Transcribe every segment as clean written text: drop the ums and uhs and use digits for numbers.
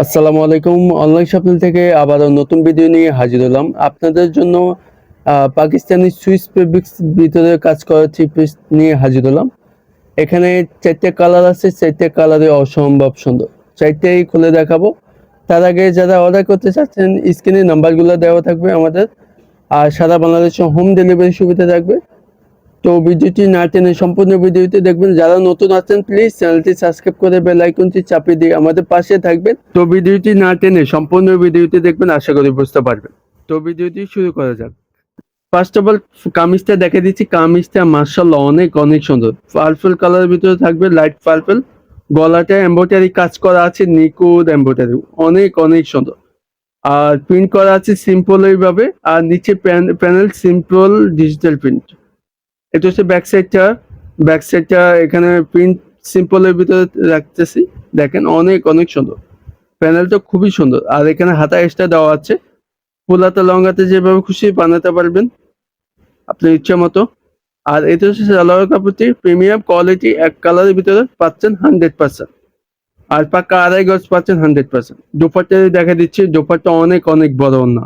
আসসালামু আলাইকুম। Online shopping থেকে আবারও নতুন ভিডিও নিয়ে হাজির হলাম আপনাদের জন্য। পাকিস্তানি সুইস ফেব্রিক্স ভিতরে কাজ করা থ্রি পিস নিয়ে হাজির হলাম। এখানে 4টে কালার আছে, 4টে কালারে অসম্ভব সুন্দর। 4টেই খুলে দেখাবো। তার আগে যারা অর্ডার করতে চাচ্ছেন স্ক্রিনে নাম্বারগুলো দেওয়া থাকবে আমাদের, আর সারা বাংলাদেশে হোম ডেলিভারি সুবিধা থাকবে। তো ভিডিওটি না টেনে সম্পূর্ণ ভিডিওটি দেখবেন। যারা নতুন আছেন প্লিজ চ্যানেলটি সাবস্ক্রাইব করে বেল আইকনটি চাপিয়ে দিয়ে আমাদের পাশে থাকবেন। তো ভিডিওটি না টেনে সম্পূর্ণ ভিডিওটি দেখবেন, আশা করি বুঝতে পারবেন। তো ভিডিওটি শুরু করা যাক। ফার্স্ট অফ অল কামিজটা দেখে দিচ্ছি। কামিজটা মাশাআল্লাহ অনেক অনেক সুন্দর। পার্পল কালারের ভিতরে থাকবে, লাইট পার্পল। গলাটা এমব্রয়ডারি কাজ করা আছে, নিখুঁত এমব্রয়ডারি, অনেক অনেক সুন্দর। আর প্রিন্ট করা আছে সিম্পল এইভাবে, আর নিচে প্যানেল সিম্পল ডিজিটাল প্রিন্ট। এটা হচ্ছে ব্যাক সাইডটা এখানে প্রিন্ট সিম্পলের ভিতরে রাখতেছি। দেখেন অনেক অনেক সুন্দর, প্যানেলটা খুবই সুন্দর। আর এখানে হাতা এক্সট্রা দেওয়া আছে, ফুলাতে লঙ্গাতে যেভাবে খুশি বানাতে পারবেন আপনার ইচ্ছা মতো। আর এটা হচ্ছে সালোয়ার কাপড়টি প্রিমিয়াম কোয়ালিটি, এক কালারের ভিতরে পাচ্ছেন 100%। আর পাক্কা 2.5 গজ পাচ্ছেন 100%। দুপাট্টা দেখা দিচ্ছি, দুপাট্টা অনেক অনেক বড় না।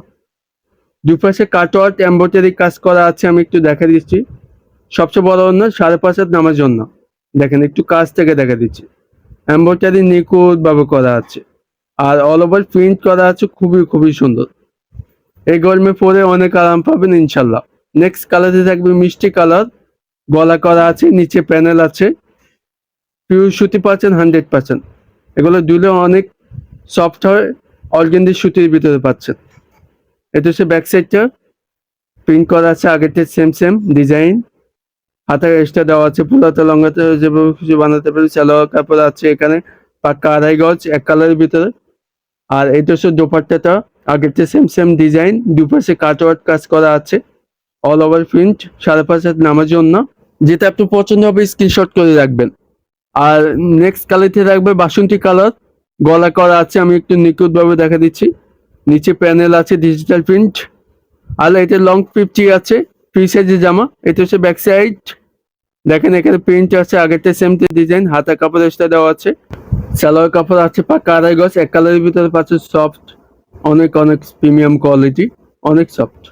দুপাশে কাটওয়ার্ক এমব্রয়ডারি কাজ করা আছে, আমি একটু দেখা দিচ্ছি। সবচেয়ে বড় অন্য 5.5 হাত নামার জন্য দেখেন, একটু কাছ থেকে দেখা দিচ্ছি। এমব্রয়ডারি নিখুঁত ভাবে করা আছে, আর অল ওভার প্রিন্ট করা আছে, খুবই খুবই সুন্দর। এই গরমে পরে অনেক আরাম পাবেন ইনশাল্লাহ। নেক্সট কালারে থাকবে মিষ্টি কালার, গলা করা আছে, নিচে প্যানেল আছে, পিওর সুতি পাচ্ছেন 100%। এগুলো ধুলে অনেক সফট হয়, অর্গেন্ডি সুতির ভিতরে পাচ্ছেন। এটা হচ্ছে ব্যাক সাইডটা, প্রিন্ট করা আছে আগেরটা সেম ডিজাইন। হাতে এক্সট্রা দেওয়া আছে, ফুলাতে লঙ্গাতে যেভাবে কিছু বানাতে পারি। সালোয়ার কাপড় আছে এখানে পাক্কা 2.5 গজ, এক কালারের ভিতরে। আর এটা হচ্ছে দোপাট্টাটা, আগেরটা সেম ডিজাইন, দুপাশে কাটওয়ার্ক কাজ করা আছে, অল ওভার প্রিন্ট, 5.5 হাত নামার জন্য। যেটা আপনার পছন্দ হবে স্ক্রিনশট করে রাখবেন। আর নেক্সট কালারতে রাখবে বাসন্তী কালার, গলা করা আছে, আমি একটু নিখুঁত ভাবে দেখা দিচ্ছি। নিচে প্যানেল আছে ডিজিটাল প্রিন্ট। আর এটা লং 50 আছে, ফ্রি সাইজের জামা। এটা হচ্ছে ব্যাক সাইড, দেখেন এখানে প্রিন্ট আছে, আগেরটা সেম ডিজাইন, হাতা কাপড় এক্সট্রা দেওয়া আছে। সালোয়ার কাপড় আছে পাক্কা 2.5 গজ, এক কালারের ভিতরে পাচ্ছে, সফট, অনেক অনেক প্রিমিয়াম কোয়ালিটি, অনেক সফট।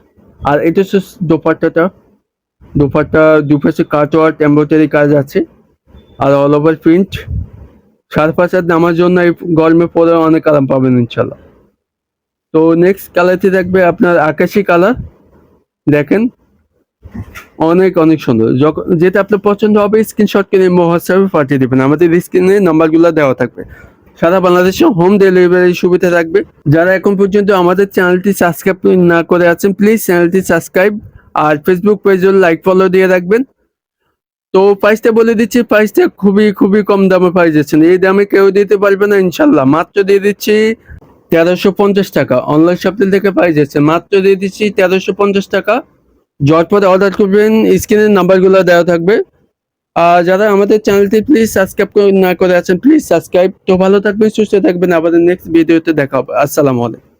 আর এটা হচ্ছে দোপাট্টা দুপাশে কাটওয়ার্ক এমব্রয়ডারি কাজ আছে, আর অল ওভার প্রিন্ট। 5.5 হাত নামার জন্য এই গরমে পরে অনেক আরাম পাবেন ইনশাল্লাহ। তো নেক্সট কালারটি দেখবে আপনার আকাশি কালার, দেখেন অনেক অনেক সুন্দর। যখন যেটা আপনার পছন্দ হবে স্ক্রিনশট করে হোয়াটসঅ্যাপে পাঠিয়ে দেবেন, আমাদের স্ক্রিনে নাম্বারগুলো দেওয়া থাকবে। সারা বাংলাদেশে হোম ডেলিভারি সুবিধা থাকবে। যারা এখন পর্যন্ত আমাদের চ্যানেলটি সাবস্ক্রাইব না করে আছেন প্লিজ চ্যানেলটি সাবস্ক্রাইব, আর ফেসবুক পেজে লাইক ফলো দিয়ে রাখবেন। তো প্রাইসটা বলে দিচ্ছি, প্রাইসটা খুবই খুবই কম দামে পাই যাচ্ছেন, এই দামে কেউ দিতে পারবে না ইনশাল্লাহ। মাত্র দিয়ে দিচ্ছি 1350 টাকা। অনলাইন শপিং থেকে পাই যাচ্ছে, মাত্র দিয়ে দিচ্ছি 1350 টাকা। ঝটপট অর্ডার করবেন, স্ক্রিনের নাম্বারগুলো দেওয়া থাকবে। আর যারা আমাদের চ্যানেলটি প্লিজ সাবস্ক্রাইব না করে আছেন প্লিজ সাবস্ক্রাইব। তো ভালো থাকবেন, সুস্থ থাকবেন, আবার নেক্সট ভিডিওতে দেখা হবে। আসসালামু আলাইকুম।